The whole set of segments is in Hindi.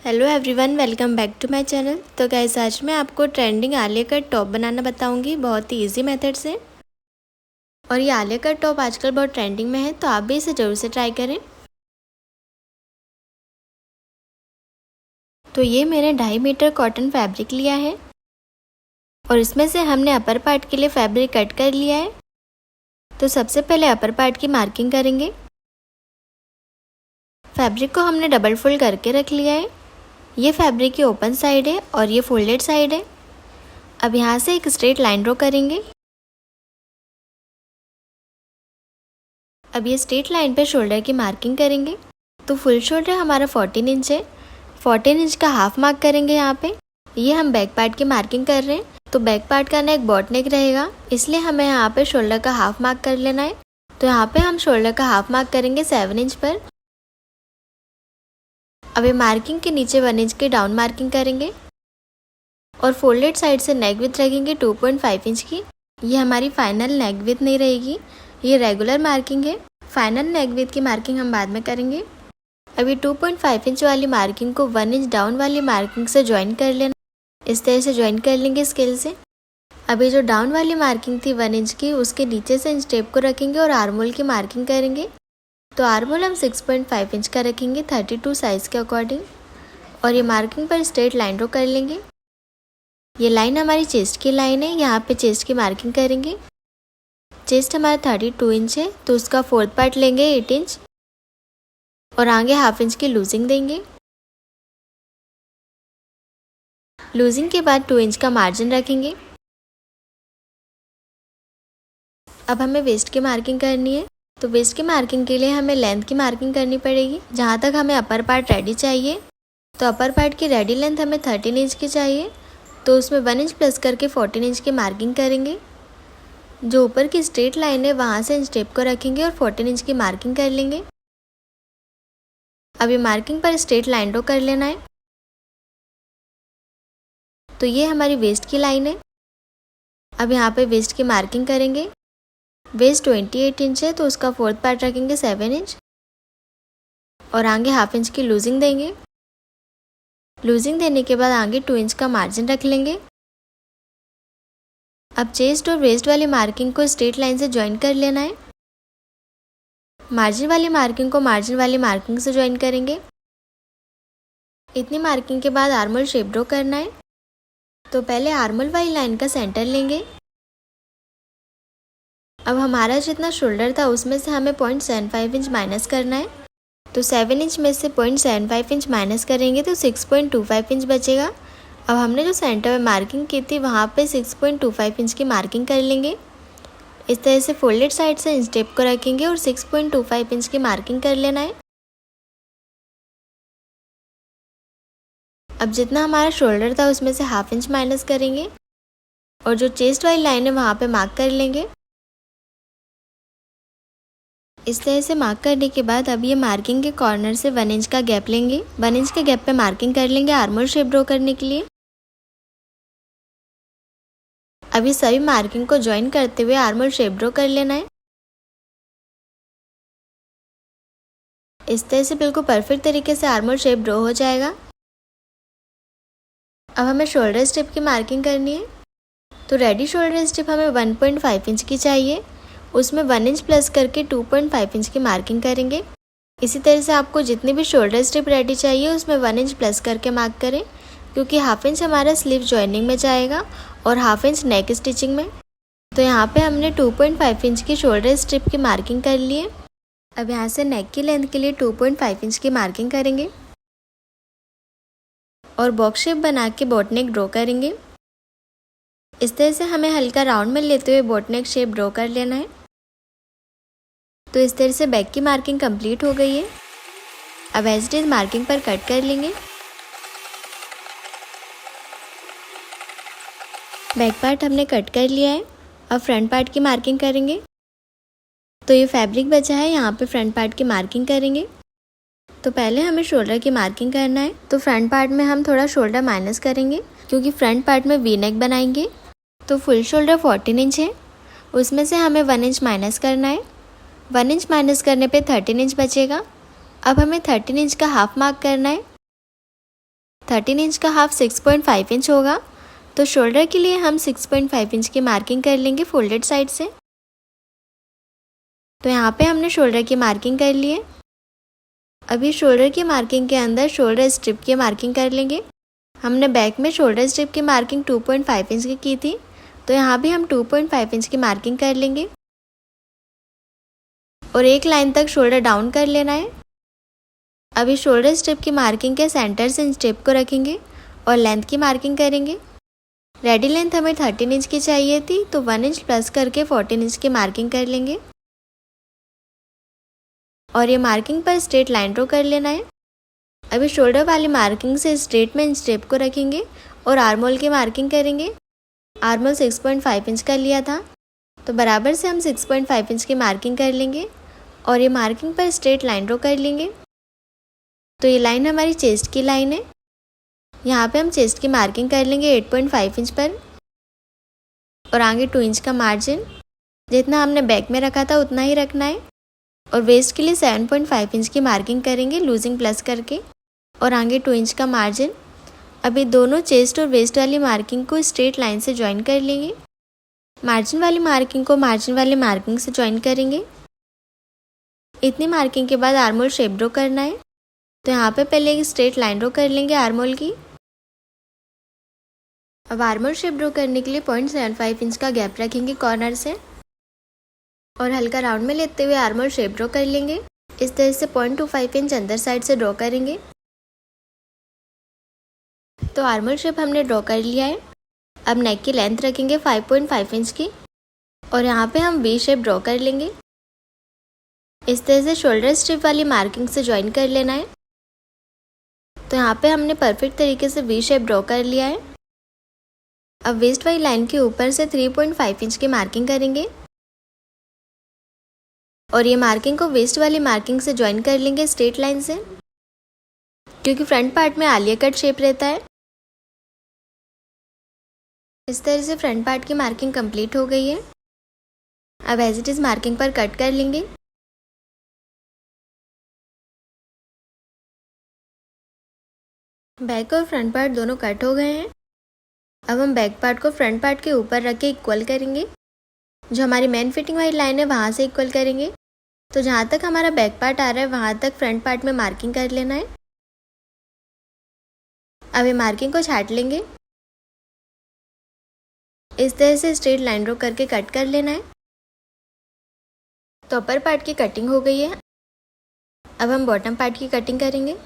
Hello everyone, welcome back to my channel. तो गाइस, आज मैं आपको ट्रेंडिंग आलिया कट टॉप बनाना बताऊंगी बहुत ही इजी मेथड से। और ये आलिया कट टॉप आजकल बहुत ट्रेंडिंग में है, तो आप भी इसे ज़रूर से ट्राई करें। तो ये मैंने 2.5 मीटर कॉटन फैब्रिक लिया है और इसमें से हमने अपर पार्ट के लिए फैब्रिक कट कर लिया है। तो सबसे पहले अपर पार्ट की मार्किंग करेंगे। फैब्रिक को हमने डबल फोल्ड करके रख लिया है। ये फैब्रिक की ओपन साइड है और ये फोल्डेड साइड है। अब यहाँ से एक स्ट्रेट लाइन ड्रॉ करेंगे। अब ये स्ट्रेट लाइन पे शोल्डर की मार्किंग करेंगे। तो फुल शोल्डर हमारा 14 इंच है। 14 इंच का हाफ मार्क करेंगे यहाँ पे। ये हम बैक पार्ट की मार्किंग कर रहे हैं, तो बैक पार्ट का नेक बॉट नेक रहेगा, इसलिए हमें यहाँ पे शोल्डर का हाफ मार्क कर लेना है। तो यहाँ पे हम शोल्डर का हाफ मार्क करेंगे 7 इंच पर। अब ये मार्किंग के नीचे 1 इंच की डाउन मार्किंग करेंगे और फोल्डेड साइड से नेक विड्थ रखेंगे 2.5 इंच की। ये हमारी फाइनल नेक विड्थ नहीं रहेगी, ये रेगुलर मार्किंग है। फाइनल नेक विड्थ की मार्किंग हम बाद में करेंगे। अभी 2.5 इंच वाली मार्किंग को 1 इंच डाउन वाली मार्किंग से ज्वाइन कर लेना। इस तरह से ज्वाइन कर लेंगे स्केल से। अभी जो डाउन वाली मार्किंग थी 1 इंच की, उसके नीचे से इंच टेप को रखेंगे और आर्मोल की मार्किंग करेंगे। तो आर्मोल हम 6.5 इंच का रखेंगे 32 साइज़ के अकॉर्डिंग। और ये मार्किंग पर स्ट्रेट लाइन ड्रॉ कर लेंगे। ये लाइन हमारी चेस्ट की लाइन है, यहाँ पे चेस्ट की मार्किंग करेंगे। चेस्ट हमारा 32 इंच है, तो उसका फोर्थ पार्ट लेंगे 8 इंच और आगे हाफ इंच की लूजिंग देंगे। लूजिंग के बाद 2 इंच का मार्जिन रखेंगे। अब हमें वेस्ट की मार्किंग करनी है। तो वेस्ट की मार्किंग के लिए हमें लेंथ की मार्किंग करनी पड़ेगी। जहाँ तक हमें अपर पार्ट रेडी चाहिए, तो अपर पार्ट की रेडी लेंथ हमें 13 इंच की चाहिए, तो उसमें 1 इंच प्लस करके 14 इंच की मार्किंग करेंगे। जो ऊपर की स्ट्रेट लाइन है वहाँ से इंच टेप को रखेंगे और 14 इंच की मार्किंग कर लेंगे। अब ये मार्किंग पर स्ट्रेट लाइन ड्रॉ कर लेना है। तो ये हमारी वेस्ट की लाइन है। अब यहाँ पे वेस्ट की मार्किंग करेंगे। वेस्ट 28 इंच है, तो उसका फोर्थ पार्ट रखेंगे 7 इंच और आगे हाफ इंच की लूजिंग देंगे। लूजिंग देने के बाद आगे 2 इंच का मार्जिन रख लेंगे। अब चेस्ट और वेस्ट वाली मार्किंग को स्ट्रेट लाइन से ज्वाइन कर लेना है। मार्जिन वाली मार्किंग को मार्जिन वाली मार्किंग से ज्वाइन करेंगे। इतनी मार्किंग के बाद आर्मोल शेप ड्रॉ करना है। तो पहले आर्मोल वाली लाइन का सेंटर लेंगे। अब हमारा जितना शोल्डर था उसमें से हमें 0.75 इंच माइनस करना है। तो 7 इंच में से 0.75 इंच माइनस करेंगे तो 6.25 इंच बचेगा। अब हमने जो सेंटर में मार्किंग की थी वहाँ पे 6.25 इंच की मार्किंग कर लेंगे। इस तरह से फोल्डेड साइड से इंच टेप को रखेंगे और 6.25 इंच की मार्किंग कर लेना है। अब जितना हमारा शोल्डर था उसमें से हाफ इंच माइनस करेंगे और जो चेस्ट वाली लाइन है वहाँ पे मार्क कर लेंगे। इस तरह से मार्क करने के बाद अब ये मार्किंग के कॉर्नर से 1 इंच का गैप लेंगे। 1 इंच के गैप पे मार्किंग कर लेंगे आर्मोल शेप ड्रॉ करने के लिए। अभी सभी मार्किंग को ज्वाइन करते हुए आर्मोल शेप ड्रॉ कर लेना है। इस तरह से बिल्कुल परफेक्ट तरीके से आर्मोल शेप ड्रॉ हो जाएगा। अब हमें शोल्डर स्ट्रिप की मार्किंग करनी है। तो रेडी शोल्डर स्ट्रिप हमें 1.5 इंच की चाहिए, उसमें 1 इंच प्लस करके 2.5 इंच की मार्किंग करेंगे। इसी तरह से आपको जितनी भी शोल्डर स्ट्रिप रेडी चाहिए उसमें 1 इंच प्लस करके मार्क करें, क्योंकि हाफ इंच हमारा स्लीव जॉइनिंग में जाएगा और हाफ इंच नेक स्टिचिंग में। तो यहाँ पे हमने 2.5 इंच की शोल्डर स्ट्रिप की मार्किंग कर ली है। अब यहाँ से नेक की लेंथ के लिए 2.5 इंच की मार्किंग करेंगे और बॉक्स शेप बना के बोट नेक ड्रॉ करेंगे। इस तरह से हमें हल्का राउंड में लेते हुए बोट नेक शेप ड्रॉ कर लेना है। तो इस तरह से बैक की मार्किंग कंप्लीट हो गई है। अब एज इट इज मार्किंग पर कट कर लेंगे। बैक पार्ट हमने कट कर लिया है। अब फ्रंट पार्ट की मार्किंग करेंगे। तो ये फैब्रिक बचा है, यहाँ पे फ्रंट पार्ट की मार्किंग करेंगे। तो पहले हमें शोल्डर की मार्किंग करना है। तो फ्रंट पार्ट में हम थोड़ा शोल्डर माइनस करेंगे, क्योंकि फ्रंट पार्ट में वी नेक बनाएंगे। तो फुल शोल्डर 14 इंच है, उसमें से हमें 1 इंच माइनस करना है। 1 इंच माइनस करने पे 13 इंच बचेगा। अब हमें 13 इंच का हाफ मार्क करना है। 13 इंच का हाफ 6.5 इंच होगा। तो शोल्डर के लिए हम 6.5 इंच की मार्किंग कर लेंगे फोल्डेड साइड से। तो यहाँ पे हमने शोल्डर की मार्किंग कर ली है। अभी शोल्डर की मार्किंग के अंदर शोल्डर स्ट्रिप की मार्किंग कर लेंगे। हमने बैक में शोल्डर स्ट्रिप की मार्किंग 2.5 इंच की थी, तो यहाँ भी हम 2.5 इंच की मार्किंग कर लेंगे और एक लाइन तक शोल्डर डाउन कर लेना है। अभी शोल्डर स्ट्रिप की मार्किंग के सेंटर से स्ट्रिप को रखेंगे और लेंथ की मार्किंग करेंगे। रेडी लेंथ हमें 13 इंच की चाहिए थी, तो 1 इंच प्लस करके 14 इंच की मार्किंग कर लेंगे और ये मार्किंग पर स्ट्रेट लाइन ड्रॉ कर लेना है। अभी शोल्डर वाली मार्किंग से स्ट्रेट में स्ट्रिप को रखेंगे और आर्महोल की मार्किंग करेंगे। आर्महोल 6.5 इंच का लिया था, तो बराबर से हम 6.5 इंच की मार्किंग कर लेंगे और ये मार्किंग पर स्ट्रेट लाइन ड्रॉ कर लेंगे। तो ये लाइन हमारी चेस्ट की लाइन है। यहाँ पे हम चेस्ट की मार्किंग कर लेंगे 8.5 इंच पर और आगे 2 इंच का मार्जिन, जितना हमने बैक में रखा था उतना ही रखना है। और वेस्ट के लिए 7.5 इंच की मार्किंग करेंगे लूजिंग प्लस करके और आगे 2 इंच का मार्जिन। अभी दोनों चेस्ट और वेस्ट वाली मार्किंग को स्ट्रेट लाइन से ज्वाइन कर लेंगे। मार्जिन वाली मार्किंग को मार्जिन वाली मार्किंग से ज्वाइन करेंगे। इतनी मार्किंग के बाद आर्महोल शेप ड्रॉ करना है, तो यहाँ पे पहले एक स्ट्रेट लाइन ड्रॉ कर लेंगे आर्महोल की। अब आर्महोल शेप ड्रॉ करने के लिए 0.75 इंच का गैप रखेंगे कॉर्नर से और हल्का राउंड में लेते हुए आर्महोल शेप ड्रॉ कर लेंगे। इस तरह से 0.25 इंच अंदर साइड से ड्रॉ करेंगे। तो आर्महोल शेप हमने ड्रॉ कर लिया है। अब नेक की लेंथ रखेंगे 5.5 इंच की और यहाँ पे हम वी शेप ड्रॉ कर लेंगे। इस तरह से शोल्डर स्ट्रिप वाली मार्किंग से ज्वाइन कर लेना है। तो यहाँ पे हमने परफेक्ट तरीके से वी शेप ड्रॉ कर लिया है। अब वेस्ट वाली लाइन के ऊपर से 3.5 इंच की मार्किंग करेंगे और ये मार्किंग को वेस्ट वाली मार्किंग से ज्वाइन कर लेंगे स्ट्रेट लाइन से, क्योंकि फ्रंट पार्ट में आलिया कट शेप रहता है। इस तरह से फ्रंट पार्ट की मार्किंग कंप्लीट हो गई है। अब एज इट इज मार्किंग पर कट कर लेंगे। बैक और फ्रंट पार्ट दोनों कट हो गए हैं। अब हम बैक पार्ट को फ्रंट पार्ट के ऊपर रख के इक्वल करेंगे। जो हमारी मेन फिटिंग वाली लाइन है वहाँ से इक्वल करेंगे। तो जहाँ तक हमारा बैक पार्ट आ रहा है वहाँ तक फ्रंट पार्ट में मार्किंग कर लेना है। अब ये मार्किंग को छाट लेंगे। इस तरह से स्ट्रेट लाइन ड्रॉ करके कट कर लेना है। तो अपर पार्ट की कटिंग हो गई है। अब हम बॉटम पार्ट की कटिंग करेंगे।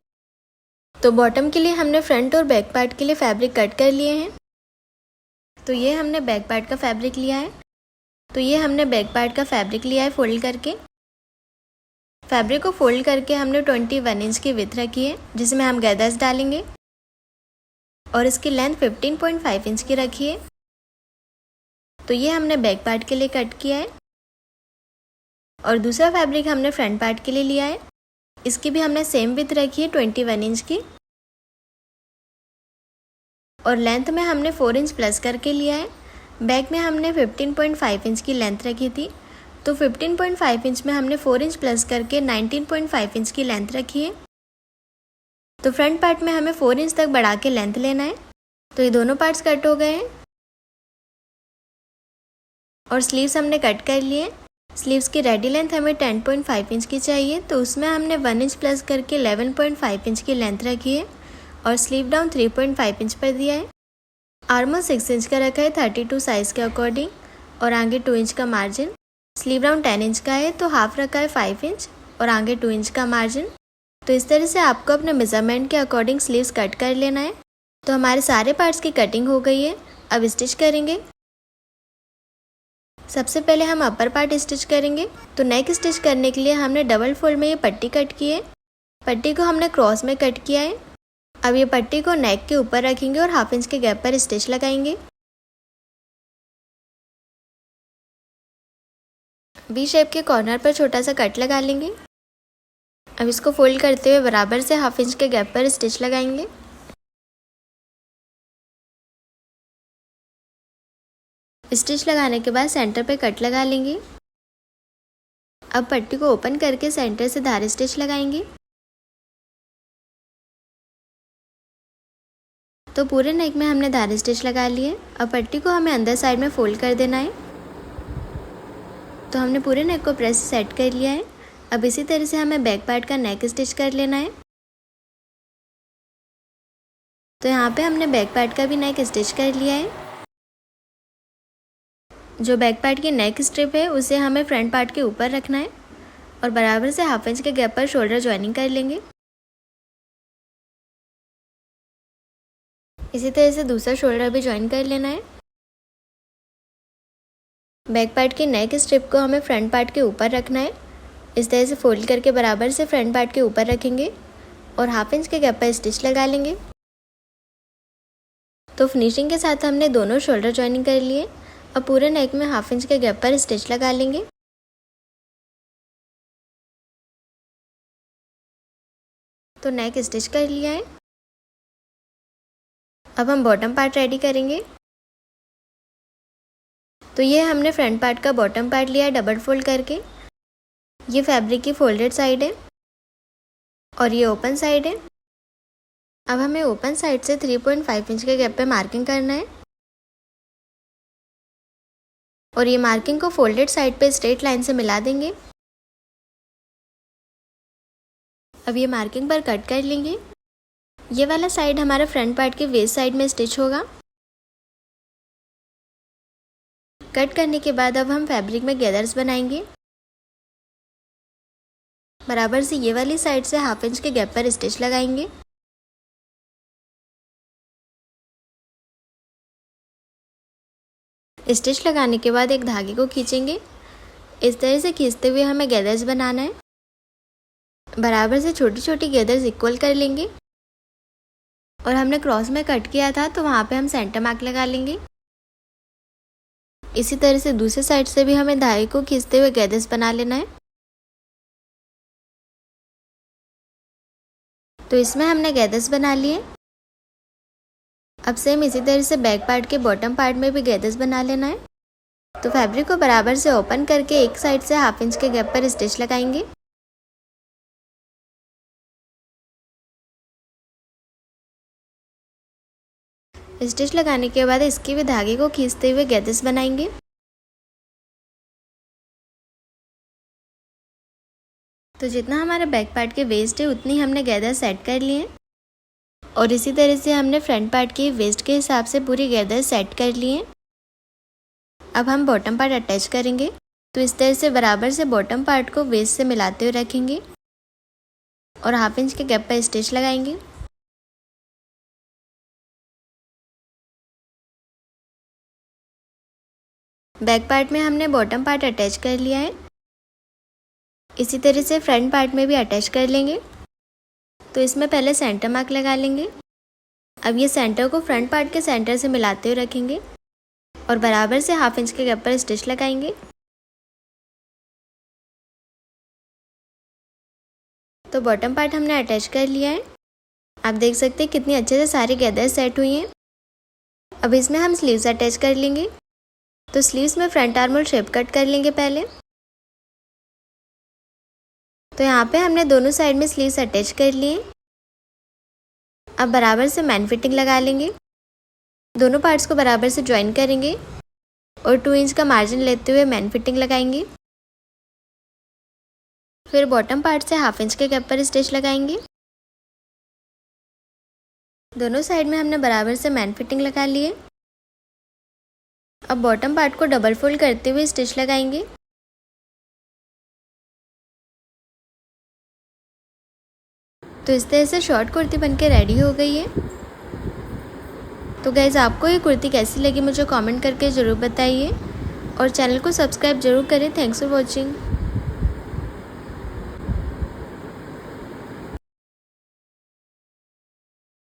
तो बॉटम के लिए हमने फ्रंट और बैक पार्ट के लिए फैब्रिक कट कर लिए हैं। तो ये हमने बैक पार्ट का फैब्रिक लिया है। तो ये हमने बैक पार्ट का फैब्रिक लिया है फोल्ड करके। फैब्रिक को फोल्ड करके हमने 21 इंच की विड्थ रखी है, जिसमें हम गैदर्स डालेंगे और इसकी लेंथ 15.5 इंच की रखी है। तो ये हमने बैक पार्ट के लिए कट किया है और दूसरा फैब्रिक हमने फ्रंट पार्ट के लिए लिया है। इसकी भी हमने सेम विड्थ रखी है 21 इंच की और लेंथ में हमने 4 इंच प्लस करके लिया है। बैक में हमने 15.5 इंच की लेंथ रखी थी, तो 15.5 इंच में हमने 4 इंच प्लस करके 19.5 इंच की लेंथ रखी है। तो फ्रंट पार्ट में हमें 4 इंच तक बढ़ा के लेंथ लेना है। तो ये दोनों पार्ट्स कट हो गए हैं और स्लीव्स हमने कट कर लिए। स्लीव्स की रेडी लेंथ हमें 10.5 इंच की चाहिए, तो उसमें हमने 1 इंच प्लस करके 11.5 इंच की लेंथ रखी है और स्लीव डाउन 3.5 इंच पर दिया है। आर्महोल 6 इंच का रखा है 32 साइज़ के अकॉर्डिंग और आगे 2 इंच का मार्जिन। स्लीव डाउन 10 इंच का है, तो हाफ रखा है 5 इंच और आगे 2 इंच का मार्जिन। तो इस तरह से आपको अपने मेजरमेंट के अकॉर्डिंग स्लीव्स कट कर लेना है। तो हमारे सारे पार्ट्स की कटिंग हो गई है। अब स्टिच करेंगे। सबसे पहले हम अपर पार्ट स्टिच करेंगे। तो नेक स्टिच करने के लिए हमने डबल फोल्ड में ये पट्टी कट की है। पट्टी को हमने क्रॉस में कट किया है। अब ये पट्टी को नेक के ऊपर रखेंगे और हाफ इंच के गैप पर स्टिच लगाएंगे। वी शेप के कॉर्नर पर छोटा सा कट लगा लेंगे। अब इसको फोल्ड करते हुए बराबर से हाफ इंच के गैप पर स्टिच लगाएंगे। स्टिच लगाने के बाद सेंटर पे कट लगा लेंगे। अब पट्टी को ओपन करके सेंटर से धार स्टिच लगाएंगे। तो पूरे नेक में हमने धारी स्टिच लगा लिए। अब पट्टी को हमें अंदर साइड में फोल्ड कर देना है। तो हमने पूरे नेक को प्रेस सेट कर लिया है। अब इसी तरह से हमें बैक पार्ट का नेक स्टिच कर लेना है। तो यहाँ पे हमने बैक पार्ट का भी नेक स्टिच कर लिया है। जो बैक पार्ट की नेक स्ट्रिप है उसे हमें फ्रंट पार्ट के ऊपर रखना है और बराबर से 1/2 इंच के गैप पर शोल्डर ज्वाइनिंग कर लेंगे। इसी तरह से दूसरा शोल्डर भी ज्वाइन कर लेना है। बैक पार्ट की नेक स्ट्रिप को हमें फ्रंट पार्ट के ऊपर रखना है। इस तरह से फोल्ड करके बराबर से फ्रंट पार्ट के ऊपर रखेंगे और 1/2 इंच के गैप पर स्टिच लगा लेंगे। तो फिनिशिंग के साथ हमने दोनों शोल्डर ज्वाइनिंग कर लिए। अब पूरे नेक में 1/2 इंच के गैप पर स्टिच लगा लेंगे। तो नेक स्टिच कर लिया है। अब हम बॉटम पार्ट रेडी करेंगे। तो ये हमने फ्रंट पार्ट का बॉटम पार्ट लिया है डबल फोल्ड करके। ये फैब्रिक की फोल्डेड साइड है और ये ओपन साइड है। अब हमें ओपन साइड से 3.5 इंच के गैप पे मार्किंग करना है और ये मार्किंग को फोल्डेड साइड पे स्ट्रेट लाइन से मिला देंगे। अब ये मार्किंग पर कट कर लेंगे। ये वाला साइड हमारा फ्रंट पार्ट के वेस्ट साइड में स्टिच होगा। कट करने के बाद अब हम फैब्रिक में गैदर्स बनाएंगे। बराबर से ये वाली साइड से 1/2 इंच के गैप पर स्टिच लगाएंगे। स्टिच लगाने के बाद एक धागे को खींचेंगे। इस तरह से खींचते हुए हमें गैदर्स बनाना है। बराबर से छोटी छोटी गैदर्स इक्वल कर लेंगे और हमने क्रॉस में कट किया था तो वहाँ पे हम सेंटर मार्क लगा लेंगे। इसी तरह से दूसरे साइड से भी हमें धागे को खींचते हुए गैदर्स बना लेना है। तो इसमें हमने गैदर्स बना लिए। अब सेम इसी तरह से बैक पार्ट के बॉटम पार्ट में भी गैदर्स बना लेना है। तो फैब्रिक को बराबर से ओपन करके एक साइड से 1/2 इंच के गैप पर स्टिच लगाएंगे। स्टिच लगाने के बाद इसके भी धागे को खींचते हुए गैदर्स बनाएंगे। तो जितना हमारा बैक पार्ट के वेस्ट है उतनी हमने गैदर सेट कर लिए और इसी तरह से हमने फ्रंट पार्ट के वेस्ट के हिसाब से पूरी गैदर सेट कर लिए। अब हम बॉटम पार्ट अटैच करेंगे। तो इस तरह से बराबर से बॉटम पार्ट को वेस्ट से मिलाते हुए रखेंगे और 1/2 इंच के गैप पर स्टिच लगाएंगे। बैक पार्ट में हमने बॉटम पार्ट अटैच कर लिया है। इसी तरह से फ्रंट पार्ट में भी अटैच कर लेंगे। तो इसमें पहले सेंटर मार्क लगा लेंगे। अब ये सेंटर को फ्रंट पार्ट के सेंटर से मिलाते हुए रखेंगे और बराबर से 1/2 इंच के गैप पर स्टिच लगाएंगे। तो बॉटम पार्ट हमने अटैच कर लिया है। आप देख सकते हैं कितनी अच्छे से सारी गैदर सेट हुई हैं। अब इसमें हम स्लीव्स अटैच कर लेंगे। तो स्लीव्स में front arm hole shape cut कर लेंगे पहले। तो यहाँ पे हमने दोनों साइड में स्लीव्स अटैच कर लिए। अब बराबर से मैन फिटिंग लगा लेंगे। दोनों पार्ट्स को बराबर से ज्वाइन करेंगे और 2 इंच का मार्जिन लेते हुए मैन फिटिंग लगाएंगे। फिर बॉटम पार्ट से 1/2 इंच के गैप पर स्टिच लगाएंगे। दोनों साइड में हमने बराबर से मैन फिटिंग लगा लिए। अब बॉटम पार्ट को डबल फोल्ड करते हुए स्टिच लगाएंगे। तो इस तरह से शॉर्ट कुर्ती बनके रेडी हो गई है। तो गाइज़ आपको ये कुर्ती कैसी लगी मुझे कमेंट करके ज़रूर बताइए और चैनल को सब्सक्राइब जरूर करें। Thanks for watching.